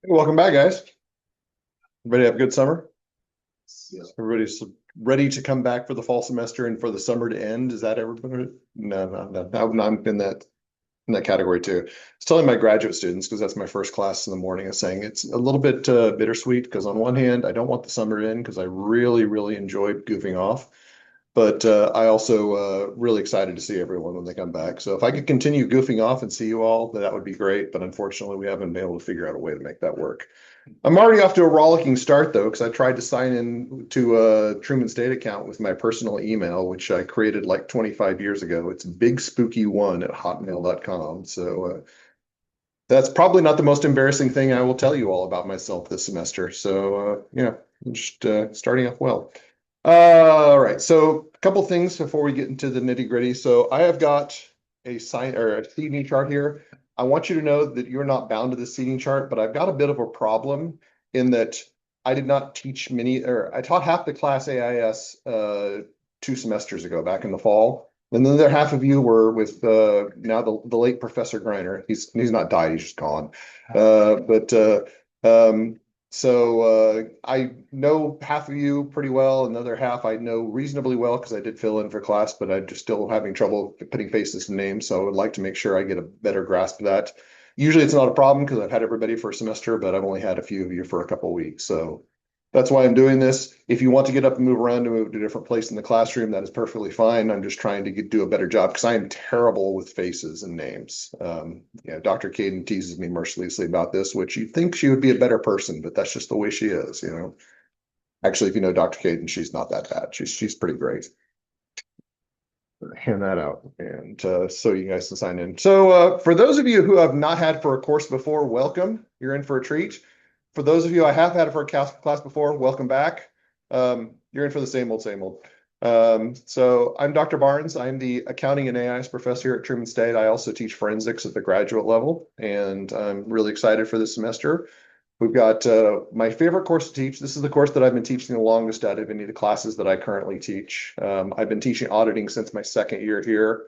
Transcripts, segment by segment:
Welcome back, guys. Everybody have a good summer? Yeah. Everybody's ready to come back for the fall semester and for the summer to end. Is that everybody? No. I'm in that category too. I was telling my graduate students, because that's my first class in the morning, I was saying it's a little bit bittersweet because on one hand, I don't want the summer to end because I really, really enjoyed goofing off. But I also really excited to see everyone when they come back. So if I could continue goofing off and see you all, that would be great. But unfortunately, we haven't been able to figure out a way to make that work. I'm already off to a rollicking start though, because I tried to sign in to a Truman State account with my personal email, which I created like 25 years ago. It's bigspooky1@hotmail.com. So that's probably not the most embarrassing thing I will tell you all about myself this semester. So I'm just starting off well. All right. So a couple things before we get into the nitty gritty. So I have got a sign or a seating chart here. I want you to know that you're not bound to the seating chart, but I've got a bit of a problem in that I did not teach many, or I taught half the class AIS 2 semesters ago, back in the fall. And then the other half of you were with now the late Professor Greiner. He's not died, he's just gone. But so I know half of you pretty well. Another half I know reasonably well because I did fill in for class, but I'm just still having trouble putting faces to names. So I would like to make sure I get a better grasp of that. Usually it's not a problem because I've had everybody for a semester, but I've only had a few of you for a couple of weeks. So that's why I'm doing this. If you want to get up and move around to move to a different place in the classroom, that is perfectly fine. I'm just trying to do a better job because I am terrible with faces and names. Dr. Caden teases me mercilessly about this, which you'd think she would be a better person, but that's just the way she is, you know. Actually, if you know Dr. Caden, she's not that bad. She's pretty great. Hand that out, and so you guys can sign in. So for those of you who have not had for a course before, welcome. You're in for a treat. For those of you I have had for a class before, welcome back. You're in for the same old, same old. So I'm Dr. Barnes. I'm the accounting and AIS professor here at Truman State. I also teach forensics at the graduate level, and I'm really excited for this semester. We've got my favorite course to teach. This is the course that I've been teaching the longest out of any of the classes that I currently teach. I've been teaching auditing since my second year here.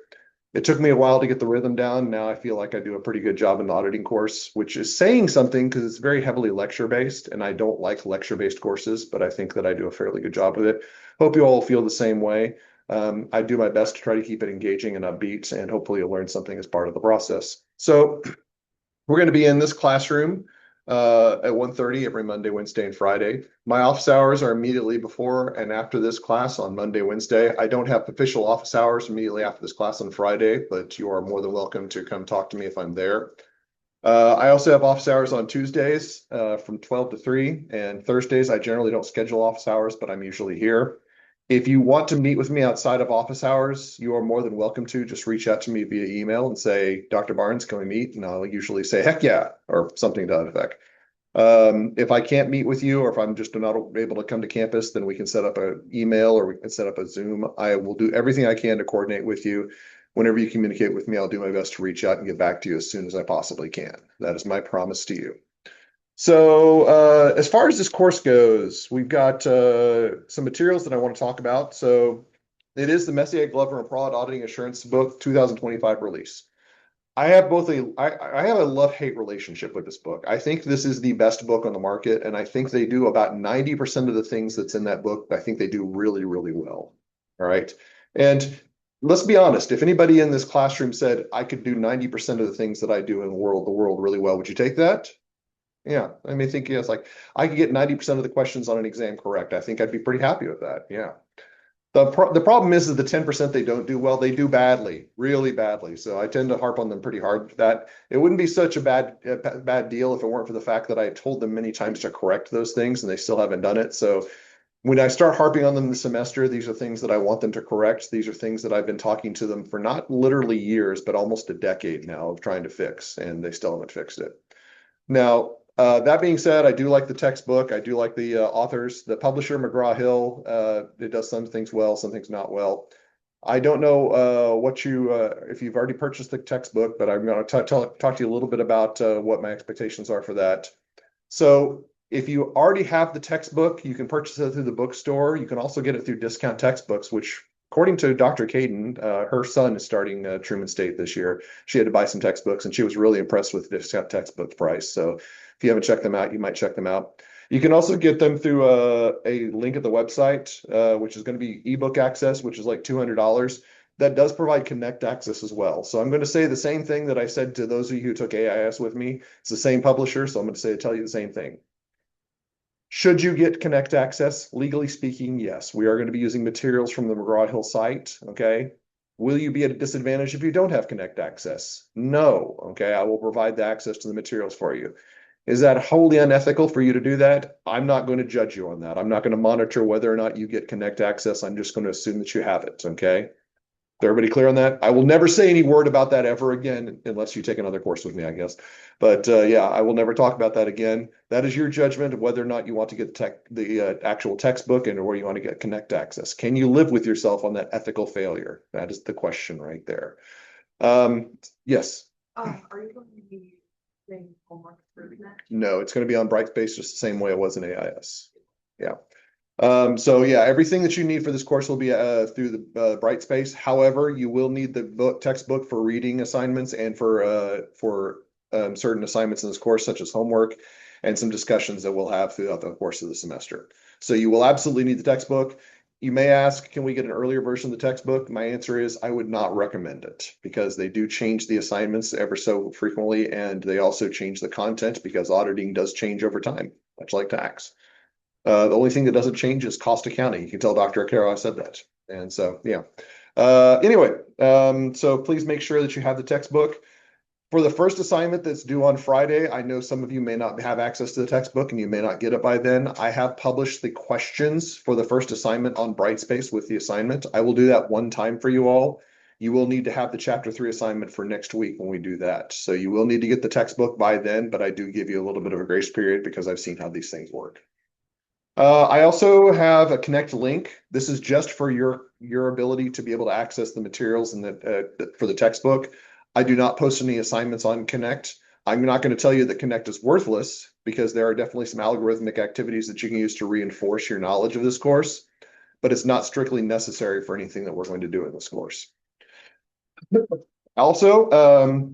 It took me a while to get the rhythm down. Now I feel like I do a pretty good job in the auditing course, which is saying something because it's very heavily lecture-based, and I don't like lecture-based courses, but I think that I do a fairly good job with it. Hope you all feel the same way. I do my best to try to keep it engaging and upbeat, and hopefully you'll learn something as part of the process. So we're going to be in this classroom at 1:30 every Monday, Wednesday, and Friday. My office hours are immediately before and after this class on Monday, Wednesday. I don't have official office hours immediately after this class on Friday, but you are more than welcome to come talk to me if I'm there. I also have office hours on Tuesdays from 12 to 3, and Thursdays I generally don't schedule office hours, but I'm usually here. If you want to meet with me outside of office hours, you are more than welcome to just reach out to me via email and say, Dr. Barnes, can we meet? And I'll usually say, heck yeah, or something to that effect. If I can't meet with you, or if I'm just not able to come to campus, then we can set up an email or we can set up a Zoom. I will do everything I can to coordinate with you. Whenever you communicate with me, I'll do my best to reach out and get back to you as soon as I possibly can. That is my promise to you. So as far as this course goes, we've got some materials that I want to talk about. So it is the Messier, Glover, and Fraud Auditing Assurance Book 2025 release. I have I have a love-hate relationship with this book. I think this is the best book on the market, and I think they do about 90% of the things that's in that book. I think they do really, really well. All right. And let's be honest, if anybody in this classroom said I could do 90% of the things that I do in the world really well, would you take that? Yeah, I mean, think yes, like I could get 90% of the questions on an exam correct. I think I'd be pretty happy with that. Yeah. The problem is that the 10% they don't do well, they do badly, really badly. So I tend to harp on them pretty hard for that. It wouldn't be such a bad deal if it weren't for the fact that I told them many times to correct those things and they still haven't done it. So when I start harping on them this semester, these are things that I want them to correct. These are things that I've been talking to them for not literally years, but almost a decade now of trying to fix, and they still haven't fixed it. Now, that being said, I do like the textbook. I do like the authors. The publisher, McGraw-Hill, it does some things well, some things not well. I don't know if you've already purchased the textbook, but I'm going to talk to you a little bit about what my expectations are for that. So if you already have the textbook, you can purchase it through the bookstore. You can also get it through Discount Textbooks, which according to Dr. Caden, her son is starting Truman State this year. She had to buy some textbooks, and she was really impressed with the discount textbook price. So if you haven't checked them out, you might check them out. You can also get them through a link at the website, which is going to be ebook access, which is like $200. That does provide Connect access as well. So I'm going to say the same thing that I said to those of you who took AIS with me. It's the same publisher, so I'm going to tell you the same thing. Should you get Connect access? Legally speaking, yes. We are going to be using materials from the McGraw-Hill site, okay? Will you be at a disadvantage if you don't have Connect access? No, okay? I will provide the access to the materials for you. Is that wholly unethical for you to do that? I'm not going to judge you on that. I'm not going to monitor whether or not you get Connect access. I'm just going to assume that you have it, okay? Is everybody clear on that? I will never say any word about that ever again, unless you take another course with me, I guess. But yeah, I will never talk about that again. That is your judgment of whether or not you want to get the actual textbook and or you want to get Connect access. Can you live with yourself on that ethical failure? That is the question right there. Yes. Are you going to be doing homework for Connect? No, it's going to be on Brightspace just the same way it was in AIS. Yeah. So yeah, everything that you need for this course will be through the Brightspace. However, you will need the textbook for reading assignments and for certain assignments in this course, such as homework and some discussions that we'll have throughout the course of the semester. So you will absolutely need the textbook. You may ask, can we get an earlier version of the textbook? My answer is I would not recommend it because they do change the assignments ever so frequently, and they also change the content because auditing does change over time, much like tax. The only thing that doesn't change is cost accounting. You can tell Dr. Arcaro I said that. And so, yeah. Anyway, so please make sure that you have the textbook. For the first assignment that's due on Friday, I know some of you may not have access to the textbook and you may not get it by then. I have published the questions for the first assignment on Brightspace with the assignment. I will do that one time for you all. You will need to have the chapter 3 assignment for next week when we do that. So you will need to get the textbook by then, but I do give you a little bit of a grace period because I've seen how these things work. I also have a Connect link. This is just for your ability to be able to access the materials and for the textbook. I do not post any assignments on Connect. I'm not going to tell you that Connect is worthless because there are definitely some algorithmic activities that you can use to reinforce your knowledge of this course, but it's not strictly necessary for anything that we're going to do in this course. Also,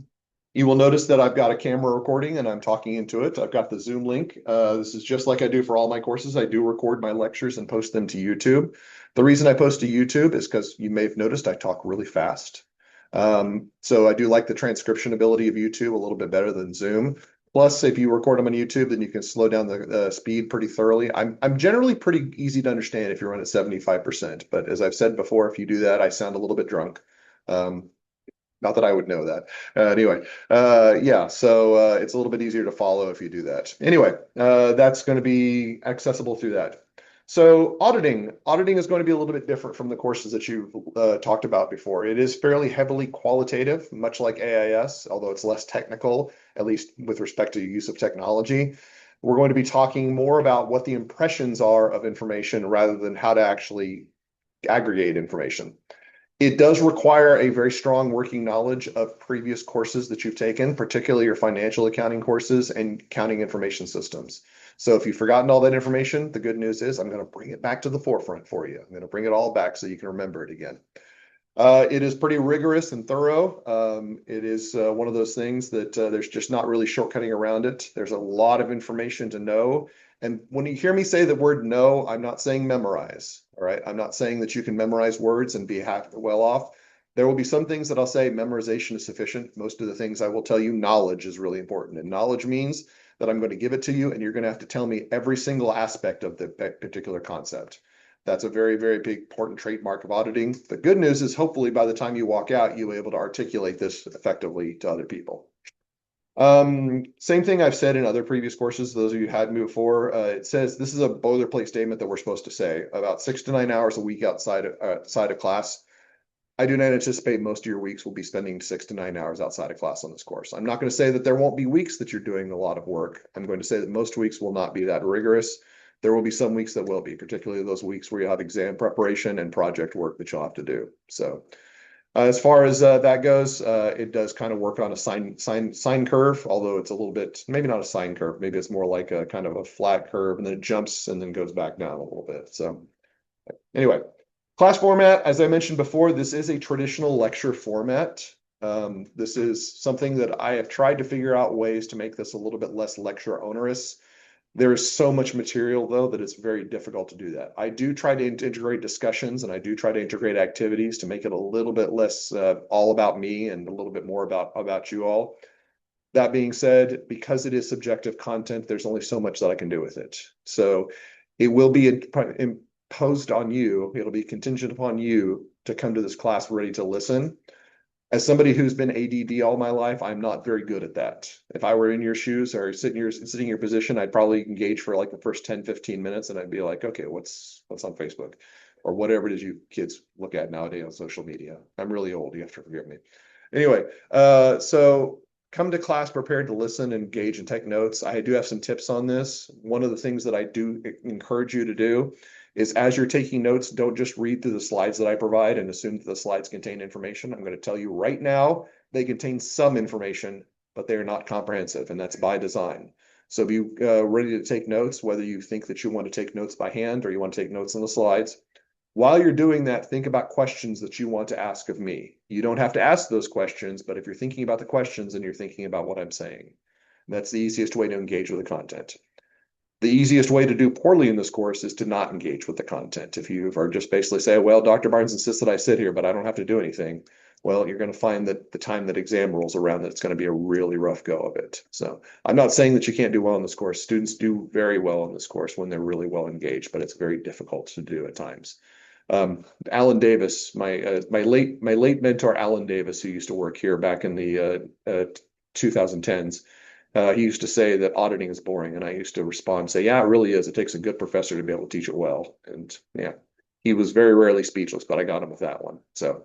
you will notice that I've got a camera recording and I'm talking into it. I've got the Zoom link. This is just like I do for all my courses. I do record my lectures and post them to YouTube. The reason I post to YouTube is because you may have noticed I talk really fast. So I do like the transcription ability of YouTube a little bit better than Zoom. Plus, if you record them on YouTube, then you can slow down the speed pretty thoroughly. I'm generally pretty easy to understand if you run at 75%. But as I've said before, if you do that, I sound a little bit drunk. Not that I would know that. Anyway, yeah, so it's a little bit easier to follow if you do that. Anyway, that's going to be accessible through that. So auditing is going to be a little bit different from the courses that you've talked about before. It is fairly heavily qualitative, much like AIS, although it's less technical, at least with respect to use of technology. We're going to be talking more about what the impressions are of information rather than how to actually aggregate information. It does require a very strong working knowledge of previous courses that you've taken, particularly your financial accounting courses and accounting information systems. So if you've forgotten all that information, the good news is I'm going to bring it back to the forefront for you. I'm going to bring it all back so you can remember it again. It is pretty rigorous and thorough. It is one of those things that there's just not really shortcutting around it. There's a lot of information to know. And when you hear me say the word know, I'm not saying memorize. All right. I'm not saying that you can memorize words and be well off. There will be some things that I'll say memorization is sufficient. Most of the things I will tell you knowledge is really important. And knowledge means that I'm going to give it to you and you're going to have to tell me every single aspect of the particular concept. That's a very, very big important trademark of auditing. The good news is hopefully by the time you walk out, you'll be able to articulate this effectively to other people. Same thing I've said in other previous courses, those of you who had me before, it says this is a boilerplate statement that we're supposed to say about 6 to 9 hours a week outside of class. I do not anticipate most of your weeks will be spending 6 to 9 hours outside of class on this course. I'm not going to say that there won't be weeks that you're doing a lot of work. I'm going to say that most weeks will not be that rigorous. There will be some weeks that will be, particularly those weeks where you have exam preparation and project work that you'll have to do. So as far as that goes, it does kind of work on a sine curve, although it's a little bit, maybe not a sine curve, maybe it's more like a kind of a flat curve and then it jumps and then goes back down a little bit. So anyway, Class format, as I mentioned before, this is a traditional lecture format. This is something that I have tried to figure out ways to make this a little bit less lecture onerous. There is so much material, though, that it's very difficult to do that. I do try to integrate discussions and I do try to integrate activities to make it a little bit less all about me and a little bit more about you all. That being said, because it is subjective content, there's only so much that I can do with it. So it will be imposed on you. It'll be contingent upon you to come to this class ready to listen. As somebody who's been ADD all my life, I'm not very good at that. If I were in your shoes or sitting in your position, I'd probably engage for like the first 10, 15 minutes and I'd be like, okay, what's on Facebook or whatever it is you kids look at nowadays on social media. I'm really old. You have to forgive me. Anyway, so come to class prepared to listen, engage, and take notes. I do have some tips on this. One of the things that I do encourage you to do is as you're taking notes, don't just read through the slides that I provide and assume that the slides contain information. I'm going to tell you right now, they contain some information, but they are not comprehensive, and that's by design. So be ready to take notes, whether you think that you want to take notes by hand or you want to take notes on the slides. While you're doing that, think about questions that you want to ask of me. You don't have to ask those questions, but if you're thinking about the questions and you're thinking about what I'm saying, that's the easiest way to engage with the content. The easiest way to do poorly in this course is to not engage with the content. If you are just basically say, well, Dr. Barnes insists that I sit here, but I don't have to do anything. Well, you're going to find that the time that exam rolls around, that it's going to be a really rough go of it. So I'm not saying that you can't do well in this course. Students do very well in this course when they're really well engaged, but it's very difficult to do at times. Alan Davis, my late mentor, Alan Davis, who used to work here back in the 2010s, he used to say that auditing is boring, and I used to respond and say, "Yeah, it really is. It takes a good professor to be able to teach it well." And yeah, he was very rarely speechless, but I got him with that one. So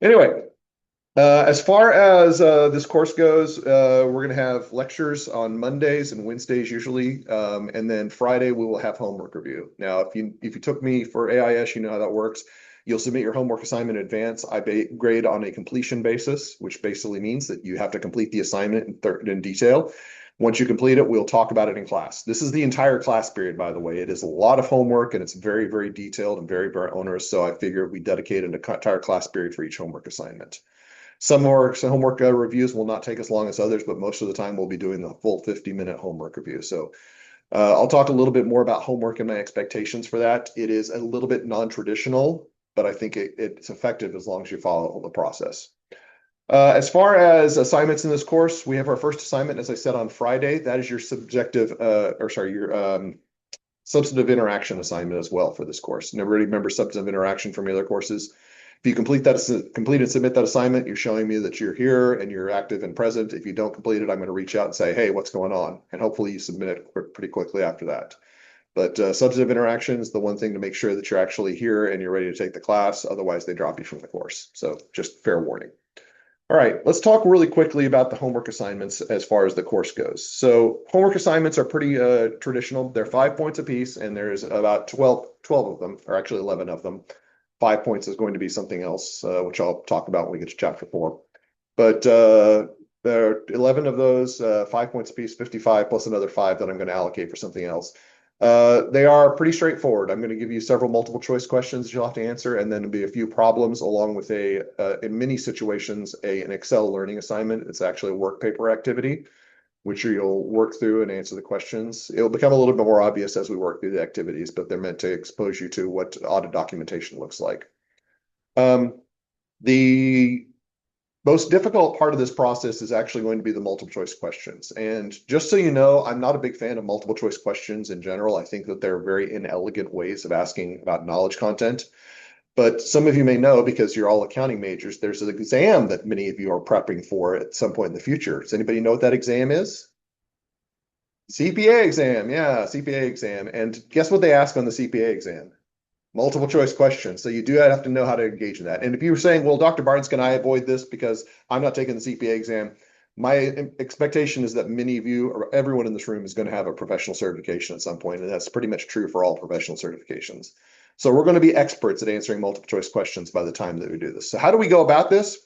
anyway, as far as this course goes, we're going to have lectures on Mondays and Wednesdays usually, and then Friday we will have homework review. Now, if you took me for AIS, you know how that works. You'll submit your homework assignment in advance. I grade on a completion basis, which basically means that you have to complete the assignment in detail. Once you complete it, we'll talk about it in class. This is the entire class period, by the way. It is a lot of homework and it's very, very detailed and very, very onerous. So I figured we dedicate an entire class period for each homework assignment. Some homework reviews will not take as long as others, but most of the time we'll be doing the full 50-minute homework review. So I'll talk a little bit more about homework and my expectations for that. It is a little bit non-traditional, but I think it's effective as long as you follow the process. As far as assignments in this course, we have our first assignment, as I said, on Friday. That is your your substantive interaction assignment as well for this course. Never really remember substantive interaction from the other courses. If you complete and submit that assignment, you're showing me that you're here and you're active and present. If you don't complete it, I'm going to reach out and say, hey, what's going on? And hopefully you submit it pretty quickly after that. But substantive interaction is the one thing to make sure that you're actually here and you're ready to take the class. Otherwise, they drop you from the course. So just fair warning. All right, let's talk really quickly about the homework assignments as far as the course goes. So homework assignments are pretty traditional. They're 5 points apiece, and there's about 12 of them, or actually 11 of them. 5 points is going to be something else, which I'll talk about when we get to chapter 4. But there are 11 of those, 5 points apiece, 55 plus another 5 that I'm going to allocate for something else. They are pretty straightforward. I'm going to give you several multiple choice questions that you'll have to answer, and then there'll be a few problems along with in many situations, an Excel learning assignment. It's actually a work paper activity, which you'll work through and answer the questions. It'll become a little bit more obvious as we work through the activities, but they're meant to expose you to what audit documentation looks like. The most difficult part of this process is actually going to be the multiple choice questions. And just so you know, I'm not a big fan of multiple choice questions in general. I think that they're very inelegant ways of asking about knowledge content. But some of you may know, because you're all accounting majors, there's an exam that many of you are prepping for at some point in the future. Does anybody know what that exam is? CPA exam. Yeah, CPA exam. And guess what they ask on the CPA exam? Multiple choice questions. So you do have to know how to engage in that. And if you were saying, well, Dr. Barnes, can I avoid this because I'm not taking the CPA exam? My expectation is that many of you or everyone in this room is going to have a professional certification at some point, and that's pretty much true for all professional certifications. So we're going to be experts at answering multiple choice questions by the time that we do this. So how do we go about this?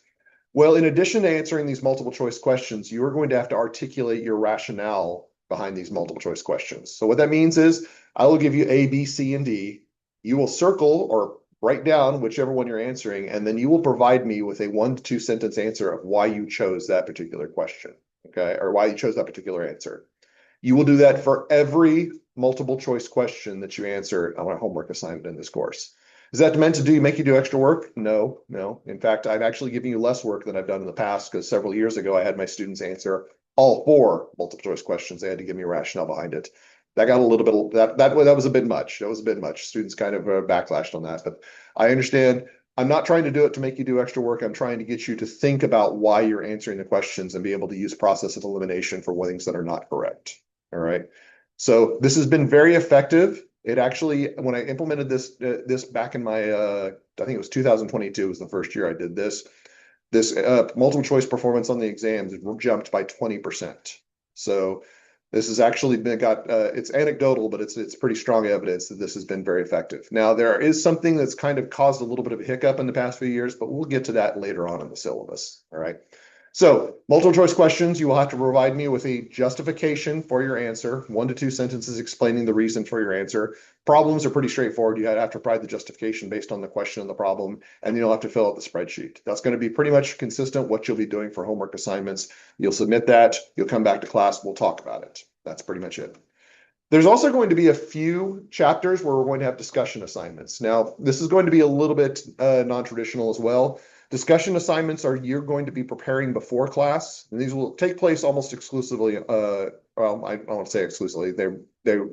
Well, in addition to answering these multiple choice questions, you are going to have to articulate your rationale behind these multiple choice questions. So what that means is I will give you A, B, C, and D. You will circle or write down whichever one you're answering, and then you will provide me with a 1 to 2 sentence answer of why you chose that particular question, okay, or why you chose that particular answer. You will do that for every multiple choice question that you answer on a homework assignment in this course. Is that meant to make you do extra work? No, no. In fact, I'm actually giving you less work than I've done in the past because several years ago I had my students answer all 4 multiple choice questions. They had to give me a rationale behind it. That got a little bit that was a bit much. That was a bit much. Students kind of backlashed on that, but I understand. I'm not trying to do it to make you do extra work. I'm trying to get you to think about why you're answering the questions and be able to use process of elimination for things that are not correct. All right. So this has been very effective. It actually, when I implemented this back in my, I think it was 2022 was the first year I did this. This multiple choice performance on the exams jumped by 20%. So this has actually it's anecdotal, but it's pretty strong evidence that this has been very effective. Now, there is something that's kind of caused a little bit of a hiccup in the past few years, but we'll get to that later on in the syllabus. All right. So multiple choice questions, you will have to provide me with a justification for your answer, 1 to 2 sentences explaining the reason for your answer. Problems are pretty straightforward. You have to provide the justification based on the question and the problem, and you'll have to fill out the spreadsheet. That's going to be pretty much consistent what you'll be doing for homework assignments. You'll submit that, you'll come back to class, we'll talk about it. That's pretty much it. There's also going to be a few chapters where we're going to have discussion assignments. Now, this is going to be a little bit non-traditional as well. Discussion assignments are you're going to be preparing before class, and these will take place almost exclusively. Well, I won't say exclusively. They're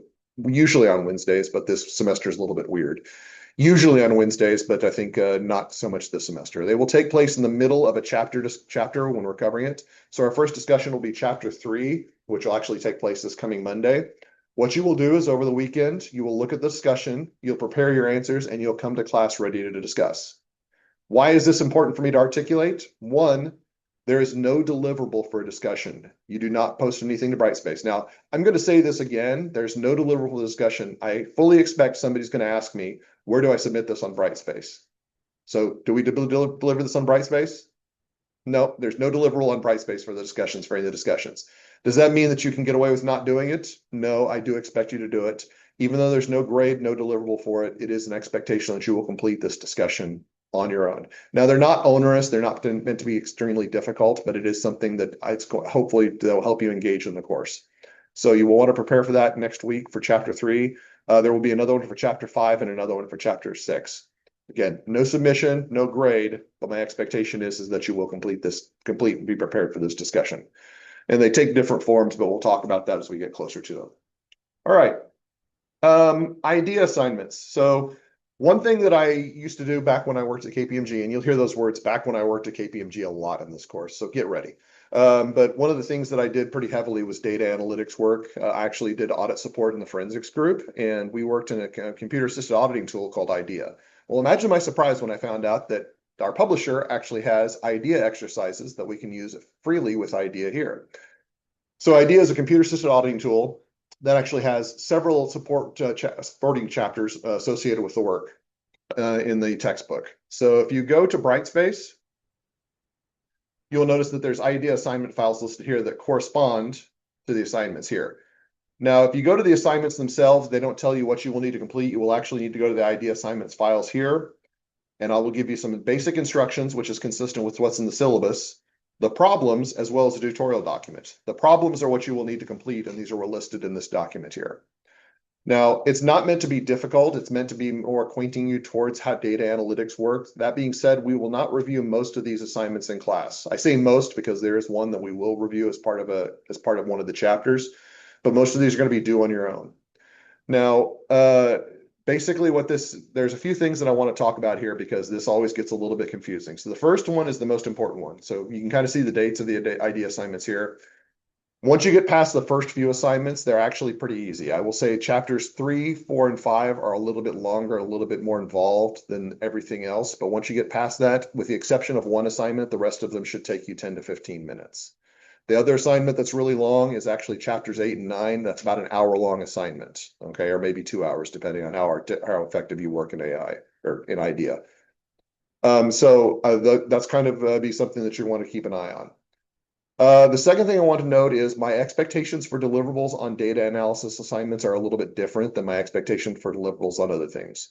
usually on Wednesdays, but this semester is a little bit weird. Usually on Wednesdays, but I think not so much this semester. They will take place in the middle of a chapter when we're covering it. So our first discussion will be chapter 3, which will actually take place this coming Monday. What you will do is over the weekend, you will look at the discussion, you'll prepare your answers, and you'll come to class ready to discuss. Why is this important for me to articulate? One, there is no deliverable for a discussion. You do not post anything to Brightspace. Now, I'm going to say this again. There's no deliverable discussion. I fully expect somebody's going to ask me, where do I submit this on Brightspace? So do we deliver this on Brightspace? No, there's no deliverable on Brightspace for the discussions, for any of the discussions. Does that mean that you can get away with not doing it? No, I do expect you to do it. Even though there's no grade, no deliverable for it, it is an expectation that you will complete this discussion on your own. Now, they're not onerous. They're not meant to be extremely difficult, but it is something that hopefully they'll help you engage in the course. So you will want to prepare for that next week for chapter 3. There will be another one for chapter 5 and another one for chapter 6. Again, no submission, no grade, but my expectation is that you will complete and be prepared for this discussion. And they take different forms, but we'll talk about that as we get closer to them. All right. Idea assignments. So one thing that I used to do back when I worked at KPMG, and you'll hear those words back when I worked at KPMG a lot in this course, so get ready. But one of the things that I did pretty heavily was data analytics work. I actually did audit support in the forensics group, and we worked in a computer-assisted auditing tool called IDEA. Well, imagine my surprise when I found out that our publisher actually has IDEA exercises that we can use freely with IDEA here. So IDEA is a computer-assisted auditing tool that actually has several supporting chapters associated with the work in the textbook. So if you go to Brightspace, you'll notice that there's IDEA assignment files listed here that correspond to the assignments here. Now, if you go to the assignments themselves, they don't tell you what you will need to complete. You will actually need to go to the IDEA assignments files here, and I will give you some basic instructions, which is consistent with what's in the syllabus, the problems, as well as a tutorial document. The problems are what you will need to complete, and these are listed in this document here. Now, it's not meant to be difficult. It's meant to be more acquainting you towards how data analytics works. That being said, we will not review most of these assignments in class. I say most because there is one that we will review as part of one of the chapters, but most of these are going to be due on your own. Now, basically there's a few things that I want to talk about here because this always gets a little bit confusing. So the first one is the most important one. So you can kind of see the dates of the IDEA assignments here. Once you get past the first few assignments, they're actually pretty easy. I will say chapters 3, 4, and 5 are a little bit longer, a little bit more involved than everything else. But once you get past that, with the exception of one assignment, the rest of them should take you 10 to 15 minutes. The other assignment that's really long is actually chapters 8 and 9. That's about an hour-long assignment, okay, or maybe 2 hours, depending on how effective you work in AI or in IDEA. That's kind of be something that you want to keep an eye on. The second thing I want to note is my expectations for deliverables on data analysis assignments are a little bit different than my expectation for deliverables on other things.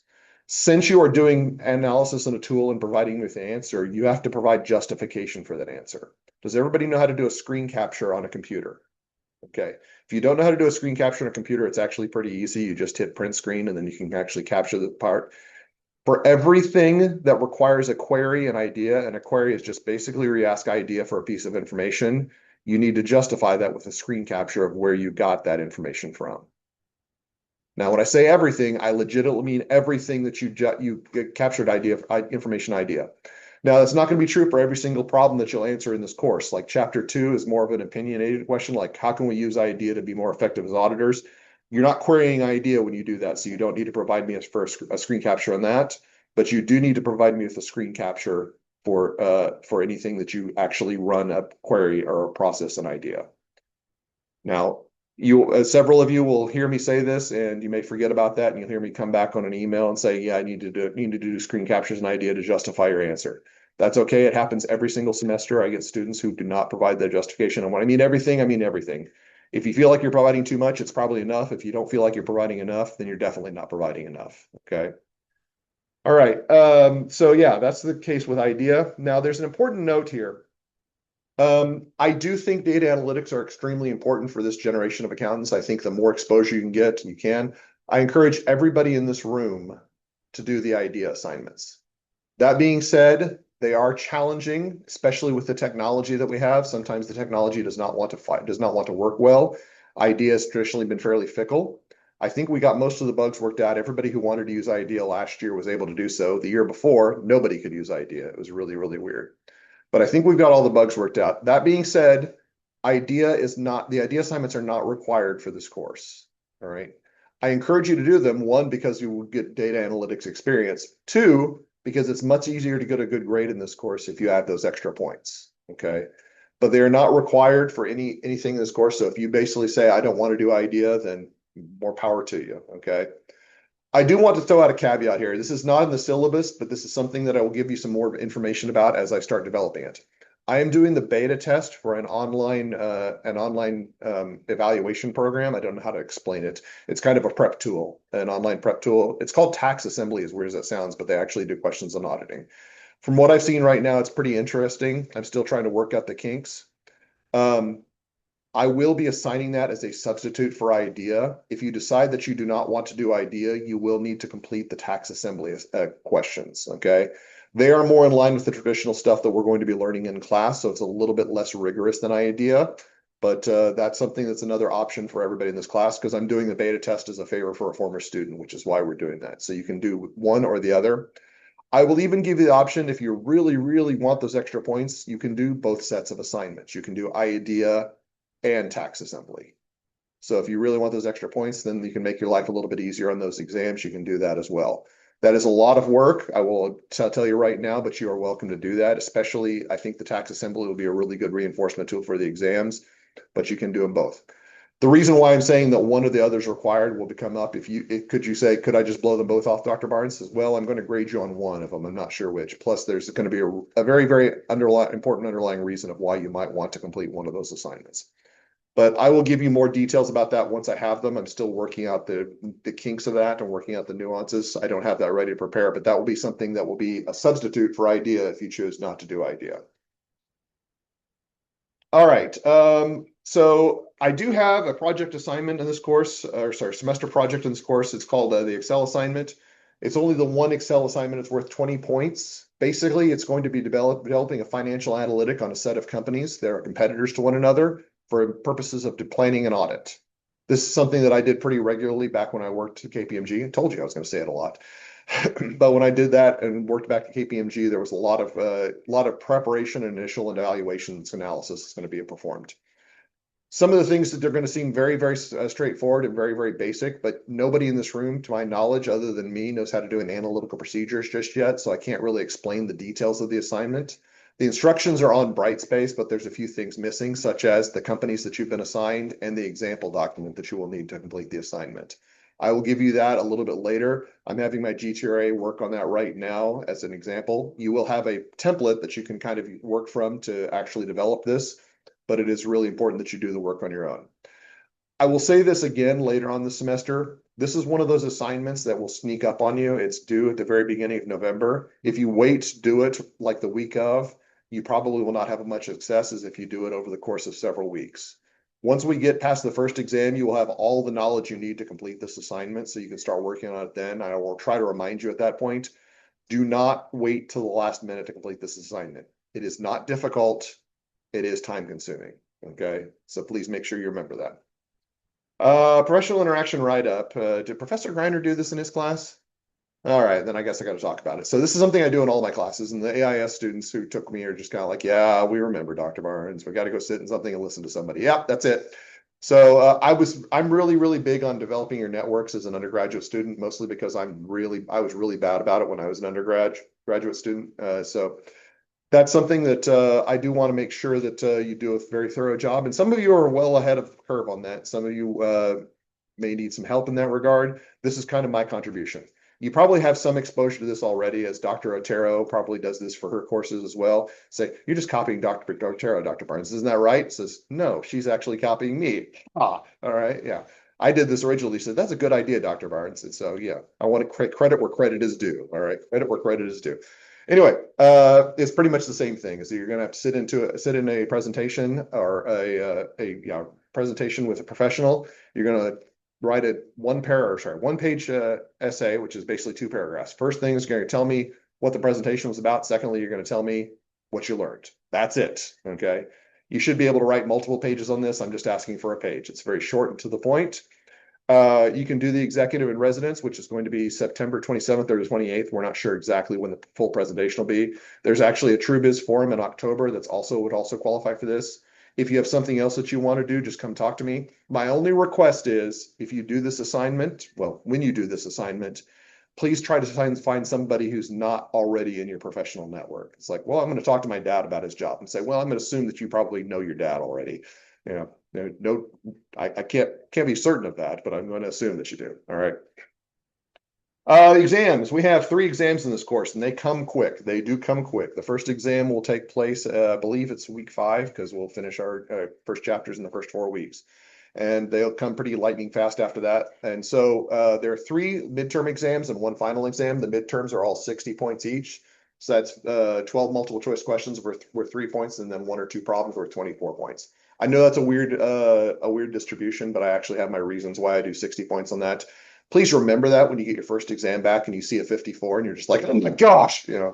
Since you are doing analysis in a tool and providing with the answer, you have to provide justification for that answer. Does everybody know how to do a screen capture on a computer? Okay. If you don't know how to do a screen capture on a computer, it's actually pretty easy. You just hit print screen and then you can actually capture the part. For everything that requires a query, an idea, and a query is just basically where you ask idea for a piece of information, you need to justify that with a screen capture of where you got that information from. Now, when I say everything, I legitimately mean everything that you captured idea, information idea. Now, that's not going to be true for every single problem that you'll answer in this course. Like chapter 2 is more of an opinionated question, like how can we use idea to be more effective as auditors? You're not querying idea when you do that, so you don't need to provide me a screen capture on that, but you do need to provide me with a screen capture for anything that you actually run a query or process an idea. Now, several of you will hear me say this, and you may forget about that, and you'll hear me come back on an email and say, "Yeah, I need to do screen captures and idea to justify your answer." That's okay. It happens every single semester. I get students who do not provide the justification. And when I mean everything, I mean everything. If you feel like you're providing too much, it's probably enough. If you don't feel like you're providing enough, then you're definitely not providing enough. Okay. All right. So yeah, that's the case with idea. Now, there's an important note here. I do think data analytics are extremely important for this generation of accountants. I think the more exposure you can get, you can. I encourage everybody in this room to do the idea assignments. That being said, they are challenging, especially with the technology that we have. Sometimes the technology does not want to fight, does not want to work well. Idea has traditionally been fairly fickle. I think we got most of the bugs worked out. Everybody who wanted to use idea last year was able to do so. The year before, nobody could use idea. It was really, really weird. But I think we've got all the bugs worked out. That being said, the idea assignments are not required for this course. All right. I encourage you to do them. One, because you will get data analytics experience. Two, because it's much easier to get a good grade in this course if you add those extra points. Okay. But they are not required for anything in this course. So if you basically say, I don't want to do idea, then more power to you. Okay. I do want to throw out a caveat here. This is not in the syllabus, but this is something that I will give you some more information about as I start developing it. I am doing the beta test for an online evaluation program. I don't know how to explain it. It's kind of a prep tool, an online prep tool. It's called Tax Assembly, as weird as that sounds, but they actually do questions on auditing. From what I've seen right now, it's pretty interesting. I'm still trying to work out the kinks. I will be assigning that as a substitute for IDEA. If you decide that you do not want to do IDEA, you will need to complete the tax assembly questions, okay? They are more in line with the traditional stuff that we're going to be learning in class, so it's a little bit less rigorous than IDEA, but that's something that's another option for everybody in this class because I'm doing the beta test as a favor for a former student, which is why we're doing that. So you can do one or the other. I will even give you the option if you really, really want those extra points, you can do both sets of assignments. You can do IDEA and tax assembly. So if you really want those extra points, then you can make your life a little bit easier on those exams. You can do that as well. That is a lot of work. I will tell you right now, but you are welcome to do that. Especially, I think the tax assembly will be a really good reinforcement tool for the exams, but you can do them both. The reason why I'm saying that one or the other is required will become up. Could you say, could I just blow them both off, Dr. Barnes? Says, well, I'm going to grade you on one of them. I'm not sure which. Plus, there's going to be a very, very important underlying reason of why you might want to complete one of those assignments. But I will give you more details about that once I have them. I'm still working out the kinks of that and working out the nuances. I don't have that ready to prepare, but that will be something that will be a substitute for IDEA if you choose not to do IDEA. All right. So I do have a project assignment in this course, or sorry, semester project in this course. It's called the Excel assignment. It's only the one Excel assignment. It's worth 20 points. Basically, it's going to be developing a financial analytic on a set of companies that are competitors to one another for purposes of planning an audit. This is something that I did pretty regularly back when I worked at KPMG. I told you I was going to say it a lot. But when I did that and worked back at KPMG, there was a lot of preparation and initial evaluations analysis that's going to be performed. Some of the things that they're going to seem very, very straightforward and very, very basic, but nobody in this room, to my knowledge, other than me, knows how to do an analytical procedures just yet. So I can't really explain the details of the assignment. The instructions are on Brightspace, but there's a few things missing, such as the companies that you've been assigned and the example document that you will need to complete the assignment. I will give you that a little bit later. I'm having my GTRA work on that right now as an example. You will have a template that you can kind of work from to actually develop this, but it is really important that you do the work on your own. I will say this again later on this semester. This is one of those assignments that will sneak up on you. It's due at the very beginning of November. If you wait to do it like the week of, you probably will not have as much success as if you do it over the course of several weeks. Once we get past the first exam, you will have all the knowledge you need to complete this assignment, so you can start working on it then. I will try to remind you at that point. Do not wait till the last minute to complete this assignment. It is not difficult. It is time consuming. Okay. So please make sure you remember that. Professional interaction write-up. Did Professor Griner do this in his class? All right, then I guess I got to talk about it. So this is something I do in all my classes, and the AIS students who took me are just kind of like, yeah, we remember Dr. Barnes. We got to go sit in something and listen to somebody. Yeah, that's it. So I'm really big on developing your networks as an undergraduate student, mostly because I was really bad about it when I was an graduate student. So that's something that I do want to make sure that you do a very thorough job. And some of you are well ahead of the curve on that. Some of you may need some help in that regard. This is kind of my contribution. You probably have some exposure to this already, as Dr. Otero probably does this for her courses as well. Say, you're just copying Dr. Otero, Dr. Barnes. Isn't that right? Says, no, she's actually copying me. Ah, all right, yeah. I did this originally. Said, that's a good idea, Dr. Barnes. And so, yeah, I want to credit where credit is due. All right, credit where credit is due. Anyway, it's pretty much the same thing. So you're going to have to sit in a presentation or a presentation with a professional. You're going to write a one page essay, which is basically 2 paragraphs. First thing is going to tell me what the presentation was about. Secondly, you're going to tell me what you learned. That's it. Okay. You should be able to write multiple pages on this. I'm just asking for a page. It's very short and to the point. You can do the executive in residence, which is going to be September 27th or the 28th. We're not sure exactly when the full presentation will be. There's actually a TrueBiz forum in October that's would also qualify for this. If you have something else that you want to do, just come talk to me. My only request is if you do this assignment, well, when you do this assignment, please try to find somebody who's not already in your professional network. It's like, well, I'm going to talk to my dad about his job and say, well, I'm going to assume that you probably know your dad already. You know, no, I can't be certain of that, but I'm going to assume that you do. All right. Exams. We have 3 exams in this course, and they come quick. They do come quick. The first exam will take place, I believe it's week 5, because we'll finish our first chapters in the first 4 weeks. And they'll come pretty lightning fast after that. And so there are 3 midterm exams and 1 final exam. The midterms are all 60 points each. So that's 12 multiple choice questions worth 3 points, and then 1 or 2 problems worth 24 points. I know that's a weird distribution, but I actually have my reasons why I do 60 points on that. Please remember that when you get your first exam back and you see a 54 and you're just like, oh my gosh, yeah,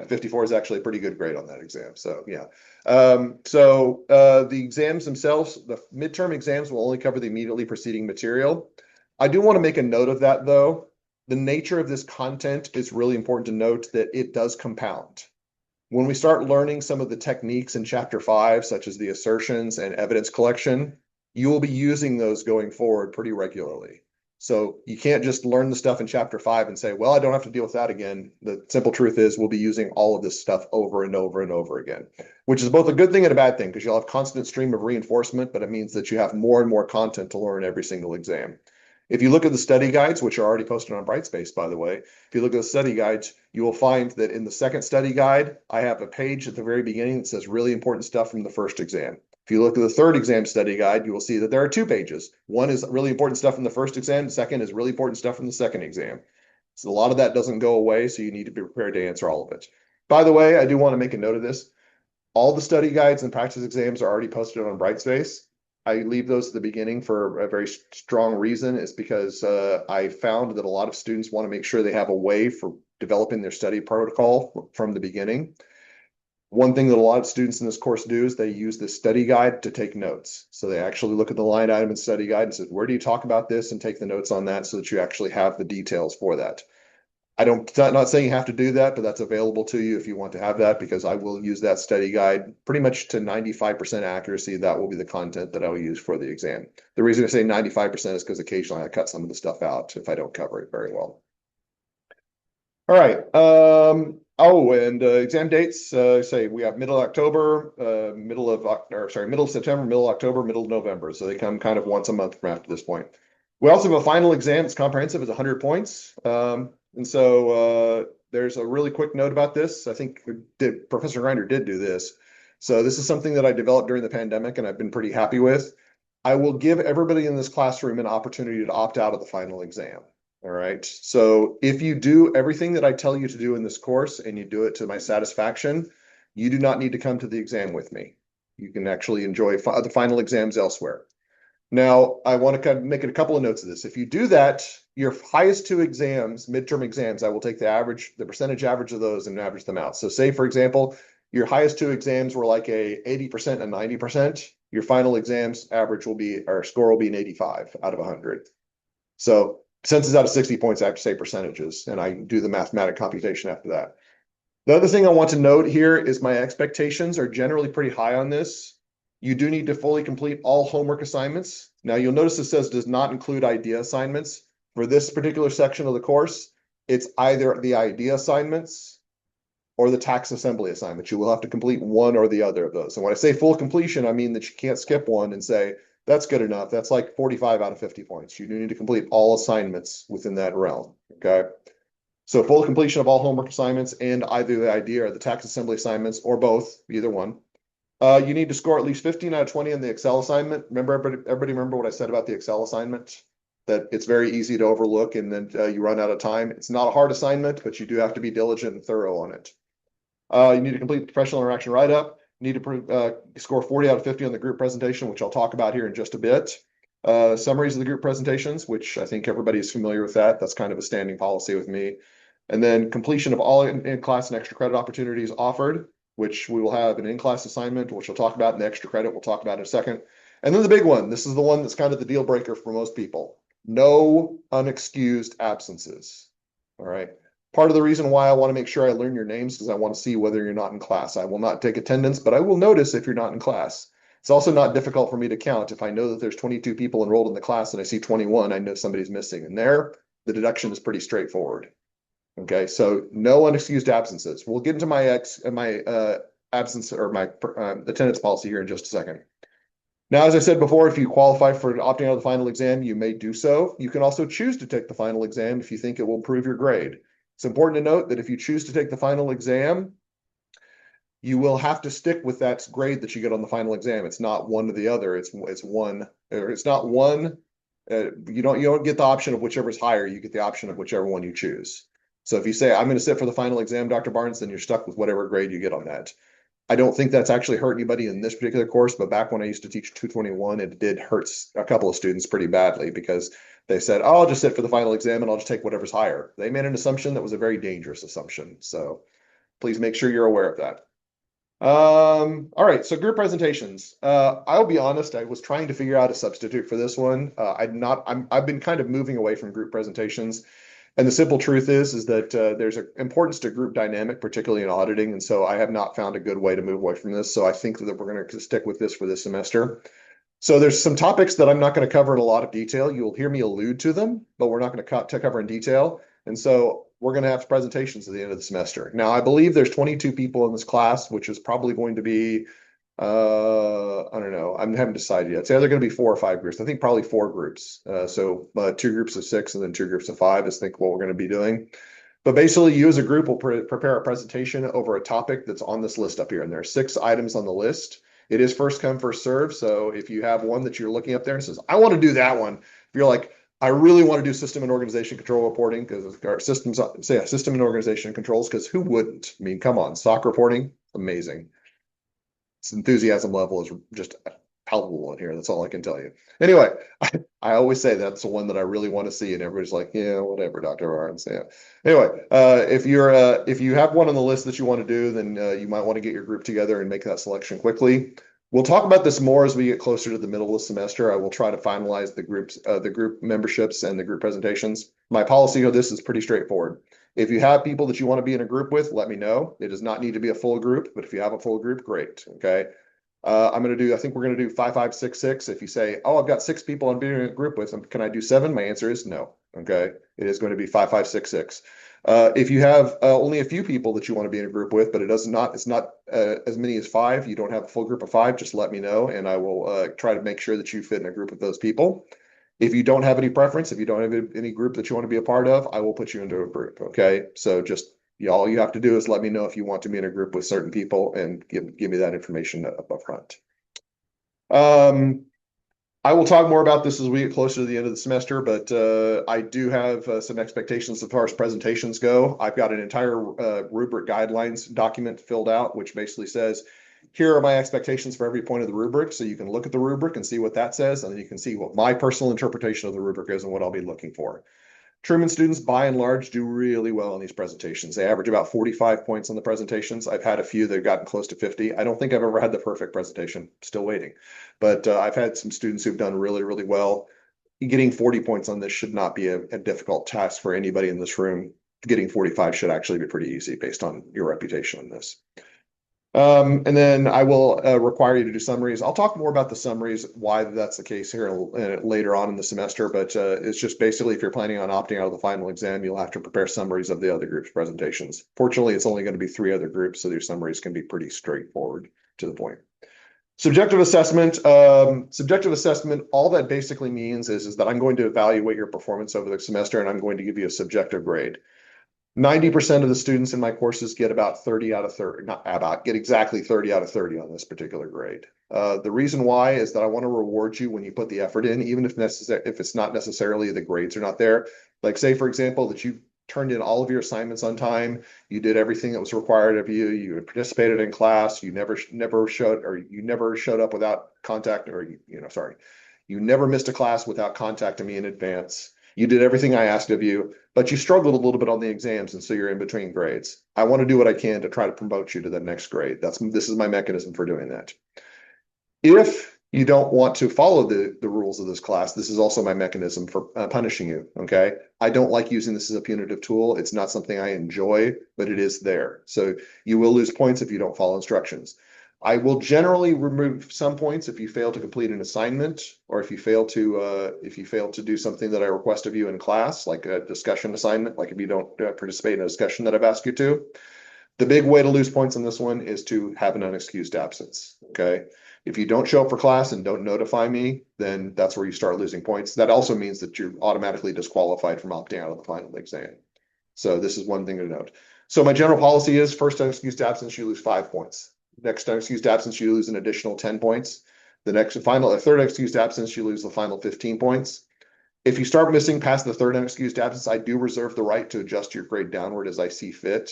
54 is actually a pretty good grade on that exam. So yeah. The exams themselves, the midterm exams will only cover the immediately preceding material. I do want to make a note of that though. The nature of this content is really important to note that it does compound. When we start learning some of the techniques in chapter 5, such as the assertions and evidence collection, you will be using those going forward pretty regularly. So you can't just learn the stuff in chapter 5 and say, well, I don't have to deal with that again. The simple truth is we'll be using all of this stuff over and over and over again, which is both a good thing and a bad thing because you'll have constant stream of reinforcement, but it means that you have more and more content to learn every single exam. If you look at the study guides, which are already posted on Brightspace, by the way, if you look at the study guides, you will find that in the second study guide, I have a page at the very beginning that says really important stuff from the first exam. If you look at the third exam study guide, you will see that there are 2 pages. One is really important stuff from the first exam. The second is really important stuff from the second exam. So a lot of that doesn't go away, so you need to be prepared to answer all of it. By the way, I do want to make a note of this. All the study guides and practice exams are already posted on Brightspace. I leave those at the beginning for a very strong reason. Is because I found that a lot of students want to make sure they have a way for developing their study protocol from the beginning. One thing that a lot of students in this course do is they use the study guide to take notes. So they actually look at the line item and study guide and say, where do you talk about this, and take the notes on that so that you actually have the details for that. Not saying you have to do that, but that's available to you if you want to have that, because I will use that study guide pretty much to 95% accuracy. That will be the content that I will use for the exam. The reason I say 95% is because occasionally I cut some of the stuff out if I don't cover it very well. All right. Exam dates, say we have middle of October, middle of September, middle of October, middle of November. So they come kind of once a month from after this point. We also have a final exam. It's comprehensive. It's 100 points. And so there's a really quick note about this. I think Professor Griner did do this. So this is something that I developed during the pandemic and I've been pretty happy with. I will give everybody in this classroom an opportunity to opt out of the final exam. All right. So if you do everything that I tell you to do in this course and you do it to my satisfaction, you do not need to come to the exam with me. You can actually enjoy the final exams elsewhere. Now, I want to kind of make it a couple of notes of this. If you do that, your highest two exams, midterm exams, I will take the percentage average of those and average them out. So say, for example, your highest two exams were like a 80% and 90%. Your final exams average will be, or score will be an 85 out of 100. So since it's out of 60 points, I have to say percentages, and I do the mathematic computation after that. The other thing I want to note here is my expectations are generally pretty high on this. You do need to fully complete all homework assignments. Now you'll notice it says does not include idea assignments. For this particular section of the course, it's either the idea assignments or the tax assembly assignments. You will have to complete one or the other of those. And when I say full completion, I mean that you can't skip one and say, that's good enough. That's like 45 out of 50 points. You do need to complete all assignments within that realm, okay? So full completion of all homework assignments and either the idea or the tax assembly assignments or both, either one. You need to score at least 15 out of 20 on the Excel assignment. Remember, everybody remember what I said about the Excel assignment? That it's very easy to overlook and then you run out of time. It's not a hard assignment, but you do have to be diligent and thorough on it. You need to complete the professional interaction write-up. You need to score 40 out of 50 on the group presentation, which I'll talk about here in just a bit. Summaries of the group presentations, which I think everybody is familiar with that. That's kind of a standing policy with me. And then completion of all in-class and extra credit opportunities offered, which we will have an in-class assignment, which we'll talk about, and the extra credit we'll talk about in a second. And then the big one, this is the one that's kind of the deal breaker for most people. No unexcused absences. All right. Part of the reason why I want to make sure I learn your names is because I want to see whether you're not in class. I will not take attendance, but I will notice if you're not in class. It's also not difficult for me to count. If I know that there's 22 people enrolled in the class and I see 21, I know somebody's missing. And there, the deduction is pretty straightforward. Okay, so no unexcused absences. We'll get into my absence or my attendance policy here in just a second. Now, as I said before, if you qualify for opting out of the final exam, you may do so. You can also choose to take the final exam if you think it will improve your grade. It's important to note that if you choose to take the final exam, you will have to stick with that grade that you get on the final exam. It's not one or the other. It's one, or it's not one. You don't get the option of whichever's higher. You get the option of whichever one you choose. So if you say, I'm going to sit for the final exam, Dr. Barnes, then you're stuck with whatever grade you get on that. I don't think that's actually hurt anybody in this particular course, but back when I used to teach 221, it did hurt a couple of students pretty badly because they said, oh, I'll just sit for the final exam and I'll just take whatever's higher. They made an assumption that was a very dangerous assumption. So please make sure you're aware of that. All right, so group presentations. I'll be honest, I was trying to figure out a substitute for this one. I've been kind of moving away from group presentations. And the simple truth is that there's an importance to group dynamic, particularly in auditing. And so I have not found a good way to move away from this. So I think that we're going to stick with this for this semester. So there's some topics that I'm not going to cover in a lot of detail. You'll hear me allude to them, but we're not going to cover in detail. And so we're going to have presentations at the end of the semester. Now, I believe there's 22 people in this class, which is probably going to be I don't know. I haven't decided yet. It's either going to be 4 or 5 groups. I think probably 4 groups. So 2 groups of 6 and then 2 groups of 5 is think what we're going to be doing. But basically, you as a group will prepare a presentation over a topic that's on this list up here. And there are 6 items on the list. It is first come, first serve. So if you have one that you're looking up there and says, I want to do that one. If you're like, I really want to do system and organization control reporting because our systems, say system and organization controls, because who wouldn't? I mean, come on, SOC reporting, amazing. Its enthusiasm level is just palpable in here. That's all I can tell you. Anyway, I always say that's the one that I really want to see, and everybody's like, yeah, whatever, Dr. Barnes. Yeah. Anyway, if you have one on the list that you want to do, then you might want to get your group together and make that selection quickly. We'll talk about this more as we get closer to the middle of the semester. I will try to finalize the group memberships and the group presentations. My policy of this is pretty straightforward. If you have people that you want to be in a group with, let me know. It does not need to be a full group, but if you have a full group, great. Okay. I think we're going to do 5, 5, 6, 6. If you say, oh, I've got 6 people I'm being in a group with, can I do 7? My answer is no. Okay. It is going to be 5, 5, 6, 6. If you have only a few people that you want to be in a group with, but it's not as many as 5, you don't have a full group of 5, just let me know and I will try to make sure that you fit in a group of those people. If you don't have any preference, if you don't have any group that you want to be a part of, I will put you into a group. Okay. So just all you have to do is let me know if you want to be in a group with certain people and give me that information up front. I will talk more about this as we get closer to the end of the semester, but I do have some expectations as far as presentations go. I've got an entire rubric guidelines document filled out, which basically says, here are my expectations for every point of the rubric. So you can look at the rubric and see what that says, and then you can see what my personal interpretation of the rubric is and what I'll be looking for. Truman students, by and large, do really well in these presentations. They average about 45 points on the presentations. I've had a few that have gotten close to 50. I don't think I've ever had the perfect presentation. Still waiting. But I've had some students who've done really, really well. Getting 40 points on this should not be a difficult task for anybody in this room. Getting 45 should actually be pretty easy based on your reputation on this. And then I will require you to do summaries. I'll talk more about the summaries, why that's the case here later on in the semester, but it's just basically if you're planning on opting out of the final exam, you'll have to prepare summaries of the other group's presentations. Fortunately, it's only going to be 3 other groups, so your summaries can be pretty straightforward to the point. Subjective assessment, all that basically means is that I'm going to evaluate your performance over the semester and I'm going to give you a subjective grade. 90% of the students in my courses get about 30 out of 30, not about, get exactly 30 out of 30 on this particular grade. The reason why is that I want to reward you when you put the effort in, even if it's not necessarily the grades are not there. Like say, for example, that you turned in all of your assignments on time, you did everything that was required of you, you participated in class, you never showed up without contact, or you never missed a class without contacting me in advance. You did everything I asked of you, but you struggled a little bit on the exams, and so you're in between grades. I want to do what I can to try to promote you to the next grade. This is my mechanism for doing that. If you don't want to follow the rules of this class, this is also my mechanism for punishing you, okay? I don't like using this as a punitive tool. It's not something I enjoy, but it is there. So you will lose points if you don't follow instructions. I will generally remove some points if you fail to complete an assignment, or if you fail to do something that I request of you in class, like a discussion assignment, like if you don't participate in a discussion that I've asked you to. The big way to lose points on this one is to have an unexcused absence, okay? If you don't show up for class and don't notify me, then that's where you start losing points. That also means that you're automatically disqualified from opting out of the final exam. So this is one thing to note. So my general policy is first unexcused absence, you lose 5 points. Next unexcused absence, you lose an additional 10 points. The third unexcused absence, you lose the final 15 points. If you start missing past the third unexcused absence, I do reserve the right to adjust your grade downward as I see fit.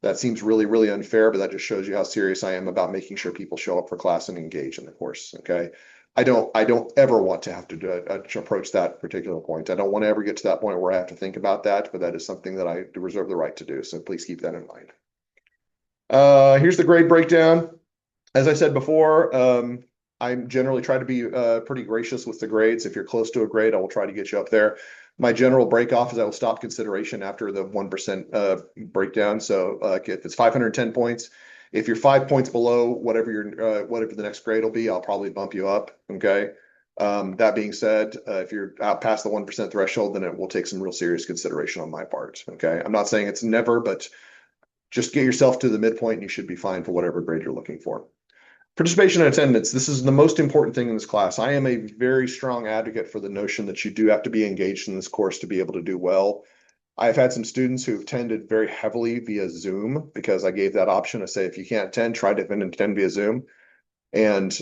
That seems really, really unfair, but that just shows you how serious I am about making sure people show up for class and engage in the course, okay? I don't ever want to have to approach that particular point. I don't want to ever get to that point where I have to think about that, but that is something that I reserve the right to do. So please keep that in mind. Here's the grade breakdown. As I said before, I generally try to be pretty gracious with the grades. If you're close to a grade, I will try to get you up there. My general break off is I will stop consideration after the 1% breakdown. So if it's 510 points, if you're 5 points below whatever the next grade will be, I'll probably bump you up. Okay. That being said, if you're out past the 1% threshold, then it will take some real serious consideration on my part. Okay. I'm not saying it's never, but just get yourself to the midpoint and you should be fine for whatever grade you're looking for. Participation and attendance. This is the most important thing in this class. I am a very strong advocate for the notion that you do have to be engaged in this course to be able to do well. I've had some students who've attended very heavily via Zoom because I gave that option to say, if you can't attend, try to attend via Zoom. And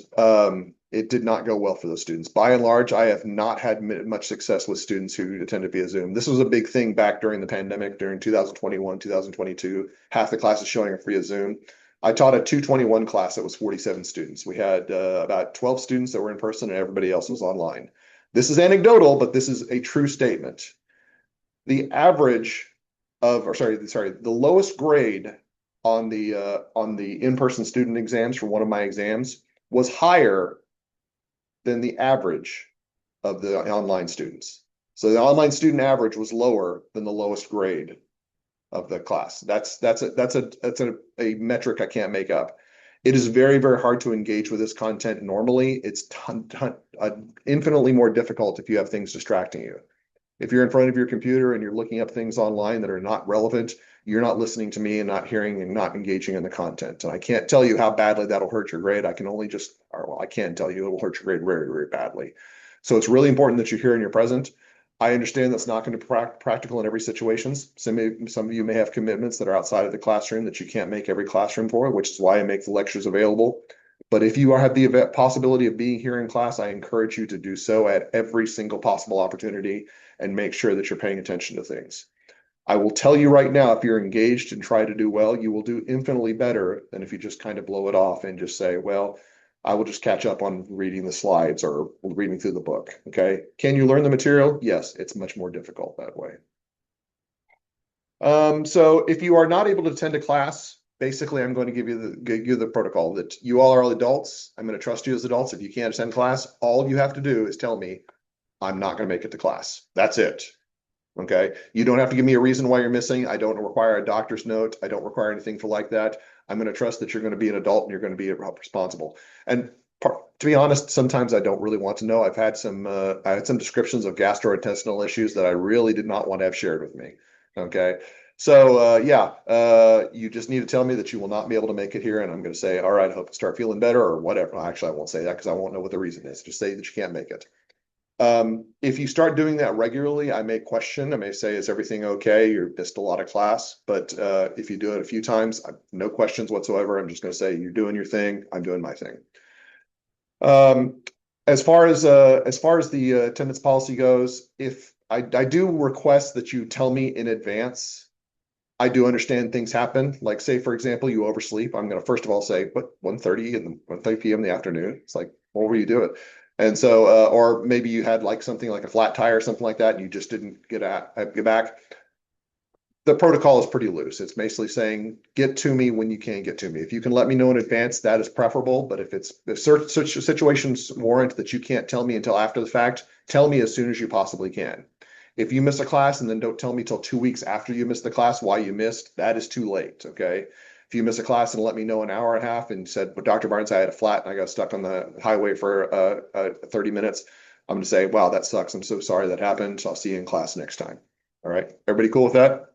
it did not go well for those students. By and large, I have not had much success with students who attended via Zoom. This was a big thing back during the pandemic, during 2021, 2022. Half the classes showing up via Zoom. I taught a 221 class that was 47 students. We had about 12 students that were in person and everybody else was online. This is anecdotal, but this is a true statement. The lowest grade on the in-person student exams for one of my exams was higher than the average of the online students. So the online student average was lower than the lowest grade of the class. That's a metric I can't make up. It is very, very hard to engage with this content normally. It's infinitely more difficult if you have things distracting you. If you're in front of your computer and you're looking up things online that are not relevant, you're not listening to me and not hearing and not engaging in the content. And I can't tell you how badly that'll hurt your grade. I can tell you it'll hurt your grade very, very badly. So it's really important that you're here and you're present. I understand that's not going to be practical in every situation. Some of you may have commitments that are outside of the classroom that you can't make every classroom for, which is why I make the lectures available. But if you have the possibility of being here in class, I encourage you to do so at every single possible opportunity and make sure that you're paying attention to things. I will tell you right now, if you're engaged and try to do well, you will do infinitely better than if you just kind of blow it off and just say, well, I will just catch up on reading the slides or reading through the book. Okay. Can you learn the material? Yes, it's much more difficult that way. So if you are not able to attend a class, basically I'm going to give you the protocol that you all are all adults. I'm going to trust you as adults. If you can't attend class, all you have to do is tell me I'm not going to make it to class. That's it. Okay. You don't have to give me a reason why you're missing. I don't require a doctor's note. I don't require anything for like that. I'm going to trust that you're going to be an adult and you're going to be responsible. And to be honest, sometimes I don't really want to know. I had some descriptions of gastrointestinal issues that I really did not want to have shared with me. Okay. So yeah, you just need to tell me that you will not be able to make it here, and I'm going to say, all right, I hope you start feeling better or whatever. Actually, I won't say that because I won't know what the reason is. Just say that you can't make it. If you start doing that regularly, I may question. I may say, is everything okay? You missed a lot of class. But if you do it a few times, no questions whatsoever. I'm just going to say, you're doing your thing. I'm doing my thing. Um, as far as the attendance policy goes, if I do request that you tell me in advance. I do understand things happen. Like say, for example, you oversleep. I'm going to first of all say, what, 1:30 in the 1:30 p.m. in the afternoon? It's like, what were you doing? And so, or maybe you had like something like a flat tire or something like that, and you just didn't get back. The protocol is pretty loose. It's basically saying, get to me when you can get to me. If you can let me know in advance, that is preferable. But if certain situations warrant that you can't tell me until after the fact, tell me as soon as you possibly can. If you miss a class and then don't tell me till 2 weeks after you missed the class why you missed, that is too late. Okay. If you miss a class and let me know an hour and a half and said, but Dr. Barnes, I had a flat and I got stuck on the highway for 30 minutes, I'm going to say, wow, that sucks. I'm so sorry that happened. So I'll see you in class next time. All right. Everybody cool with that?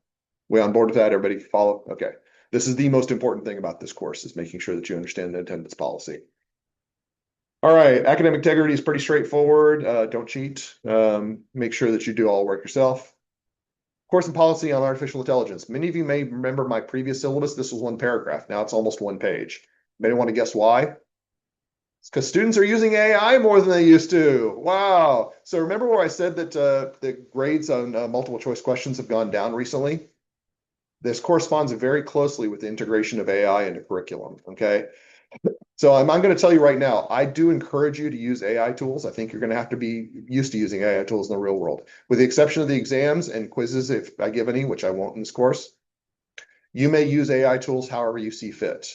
We on board with that? Everybody follow? Okay. This is the most important thing about this course is making sure that you understand the attendance policy. All right. Academic integrity is pretty straightforward. Don't cheat. Make sure that you do all the work yourself. Course and policy on artificial intelligence. Many of you may remember my previous syllabus. This was one paragraph. Now it's almost one page. Maybe want to guess why? It's because students are using AI more than they used to. Wow. So remember where I said that the grades on multiple choice questions have gone down recently? This corresponds very closely with the integration of AI into curriculum. Okay. So I'm going to tell you right now, I do encourage you to use AI tools. I think you're going to have to be used to using AI tools in the real world. With the exception of the exams and quizzes, if I give any, which I won't in this course, you may use AI tools however you see fit.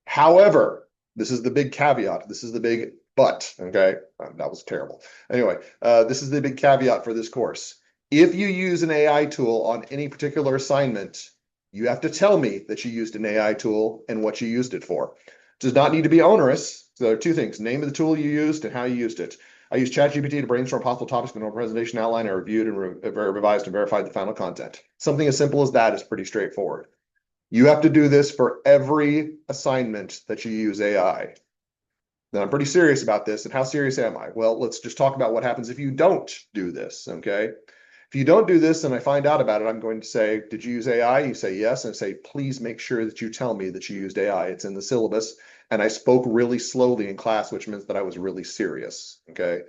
However, this is the big caveat. This is the big but, okay? That was terrible. Anyway, this is the big caveat for this course. If you use an AI tool on any particular assignment, you have to tell me that you used an AI tool and what you used it for. It does not need to be onerous. So there are two things: name of the tool you used and how you used it. I used ChatGPT to brainstorm possible topics for no presentation outline. I reviewed and revised and verified the final content. Something as simple as that is pretty straightforward. You have to do this for every assignment that you use AI. Now, I'm pretty serious about this. And how serious am I? Well, let's just talk about what happens if you don't do this, okay? If you don't do this and I find out about it, I'm going to say, did you use AI? You say yes, and I say, please make sure that you tell me that you used AI. It's in the syllabus. And I spoke really slowly in class, which means that I was really serious, okay?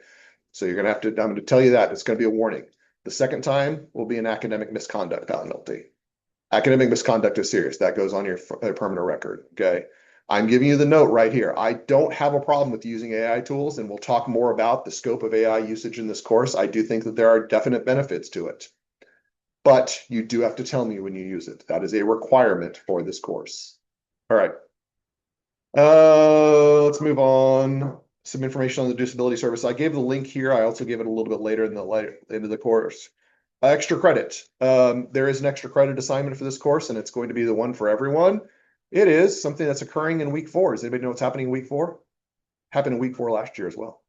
So you're going to have to, I'm going to tell you that. It's going to be a warning. The second time will be an academic misconduct penalty. Academic misconduct is serious. That goes on your permanent record, okay? I'm giving you the note right here. I don't have a problem with using AI tools, and we'll talk more about the scope of AI usage in this course. I do think that there are definite benefits to it, but you do have to tell me when you use it. That is a requirement for this course. All right. Let's move on. Some information on the disability service. I gave the link here. I also gave it a little bit later in the end of the course. Extra credit. There is an extra credit assignment for this course, and it's going to be the one for everyone. It is something that's occurring in week 4. Does anybody know what's happening in week 4? Happened in week 4 last year as well.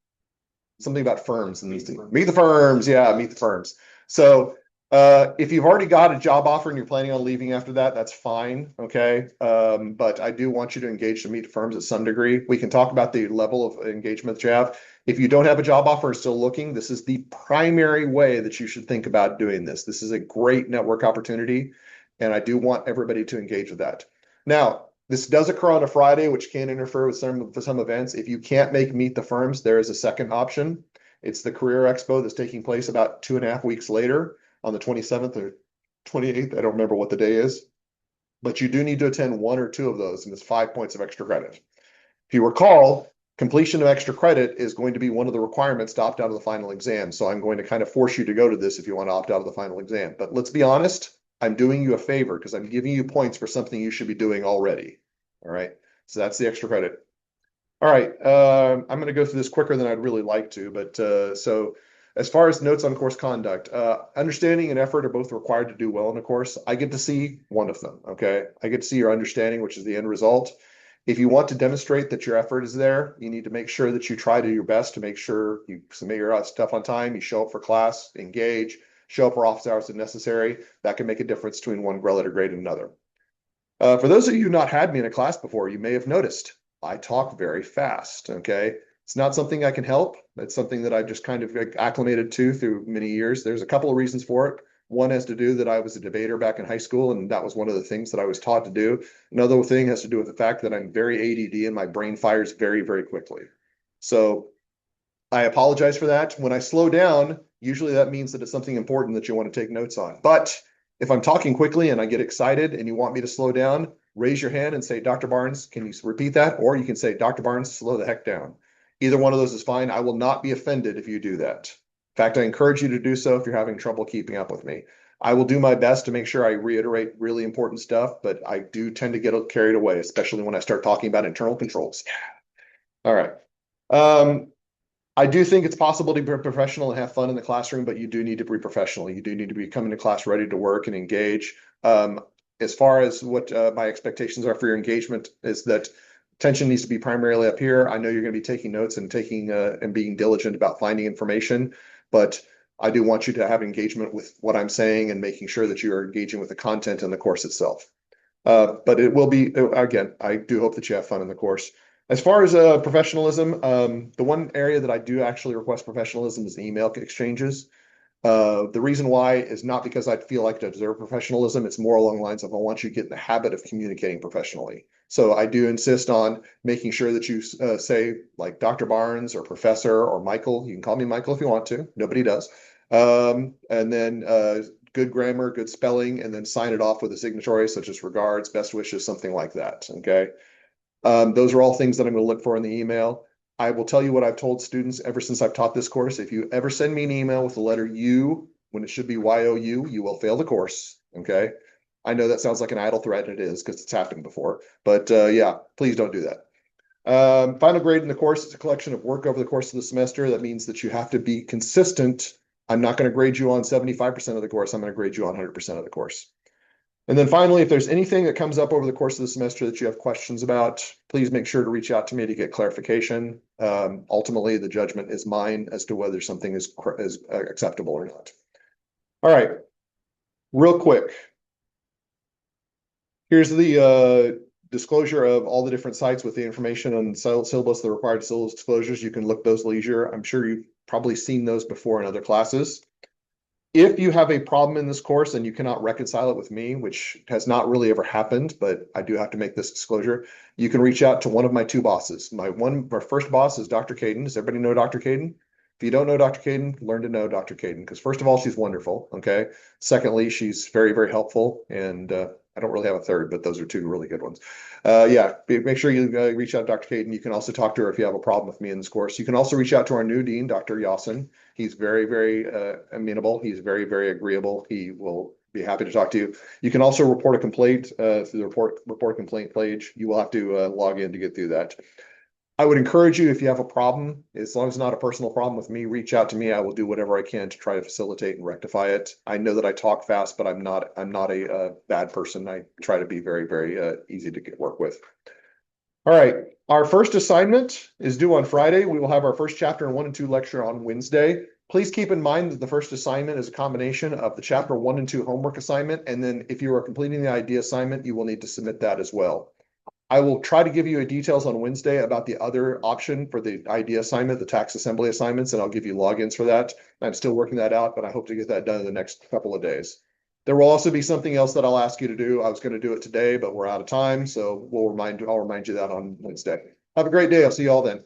Something about firms and these things. Meet the firms. Yeah, meet the firms. So if you've already got a job offer and you're planning on leaving after that, that's fine. Okay. But I do want you to engage to meet firms at some degree. We can talk about the level of engagement that you have. If you don't have a job offer and still looking, this is the primary way that you should think about doing this. This is a great network opportunity, and I do want everybody to engage with that. Now, This does occur on a Friday, which can interfere with some events. If you can't make Meet the Firms, there is a second option. It's the Career Expo that's taking place about 2.5 weeks later on the 27th or 28th. I don't remember what the day is, but you do need to attend one or two of those, and it's 5 points of extra credit. If you recall, completion of extra credit is going to be one of the requirements to opt out of the final exam. So I'm going to kind of force you to go to this if you want to opt out of the final exam. But let's be honest, I'm doing you a favor because I'm giving you points for something you should be doing already. All right. So that's the extra credit. All right. I'm going to go through this quicker than I'd really like to. But so as far as notes on course conduct, understanding and effort are both required to do well in a course. I get to see one of them. Okay. I get to see your understanding, which is the end result. If you want to demonstrate that your effort is there, you need to make sure that you try to do your best to make sure you submit your stuff on time, you show up for class, engage, show up for office hours if necessary. That can make a difference between one letter grade and another. For those of you who not had me in a class before, you may have noticed I talk very fast, okay? It's not something I can help. It's something that I've just kind of acclimated to through many years. There's a couple of reasons for it. One has to do that I was a debater back in high school, and that was one of the things that I was taught to do. Another thing has to do with the fact that I'm very ADD and my brain fires very, very quickly. So I apologize for that. When I slow down, usually that means that it's something important that you want to take notes on. But if I'm talking quickly and I get excited and you want me to slow down, raise your hand and say, Dr. Barnes, can you repeat that? Or you can say, Dr. Barnes, slow the heck down. Either one of those is fine. I will not be offended if you do that. In fact, I encourage you to do so if you're having trouble keeping up with me. I will do my best to make sure I reiterate really important stuff, but I do tend to get carried away, especially when I start talking about internal controls. All right. I do think it's possible to be professional and have fun in the classroom, but you do need to be professional. You do need to be coming to class ready to work and engage. As far as what my expectations are for your engagement is that attention needs to be primarily up here. I know you're going to be taking notes and taking and being diligent about finding information, but I do want you to have engagement with what I'm saying and making sure that you are engaging with the content in the course itself. But it will be, again, I do hope that you have fun in the course. As far as professionalism, the one area that I do actually request professionalism is the email exchanges. The reason why is not because I feel like to observe professionalism. It's more along the lines of I want you to get in the habit of communicating professionally. So I do insist on making sure that you say like Dr. Barnes or Professor or Michael. You can call me Michael if you want to. Nobody does. And then good grammar, good spelling, and then sign it off with a signatory such as regards, best wishes, something like that. Okay. Those are all things that I'm going to look for in the email. I will tell you what I've told students ever since I've taught this course. If you ever send me an email with the letter U when it should be YOU, you will fail the course. Okay. I know that sounds like an idle threat, and it is because it's happened before. But yeah, please don't do that. Final grade in the course is a collection of work over the course of the semester. That means that you have to be consistent. I'm not going to grade you on 75% of the course. I'm going to grade you on 100% of the course. And then finally, if there's anything that comes up over the course of the semester that you have questions about, please make sure to reach out to me to get clarification. Ultimately, the judgment is mine as to whether something is acceptable or not. All right, real quick. Here's the disclosure of all the different sites with the information on syllabus, the required syllabus disclosures. You can look those leisure. I'm sure you've probably seen those before in other classes. If you have a problem in this course and you cannot reconcile it with me, which has not really ever happened, but I do have to make this disclosure, you can reach out to one of my two bosses. My first boss is Dr. Caden. Does everybody know Dr. Caden? If you don't know Dr. Caden, learn to know Dr. Caden, because first of all, she's wonderful. Okay. Secondly, she's very, very helpful. And I don't really have a third, but those are two really good ones. Yeah, make sure you reach out to Dr. Caden. You can also talk to her if you have a problem with me in this course. You can also reach out to our new dean, Dr. Yasin. He's very, very amenable. He's very, very agreeable. He will be happy to talk to you. You can also report a complaint through the report a complaint page. You will have to log in to get through that. I would encourage you, if you have a problem, as long as it's not a personal problem with me, reach out to me. I will do whatever I can to try to facilitate and rectify it. I know that I talk fast, but I'm not a bad person. I try to be very, very easy to work with. All right. Our first assignment is due on Friday. We will have our first chapter 1 and 2 lecture on Wednesday. Please keep in mind that the first assignment is a combination of the chapter 1 and 2 homework assignment. And then if you are completing the idea assignment, you will need to submit that as well. I will try to give you details on Wednesday about the other option for the idea assignment, the tax assembly assignments, and I'll give you logins for that. I'm still working that out, but I hope to get that done in the next couple of days. There will also be something else that I'll ask you to do. I was going to do it today, but we're out of time, so I'll remind you that on Wednesday. Have a great day. I'll see you all then.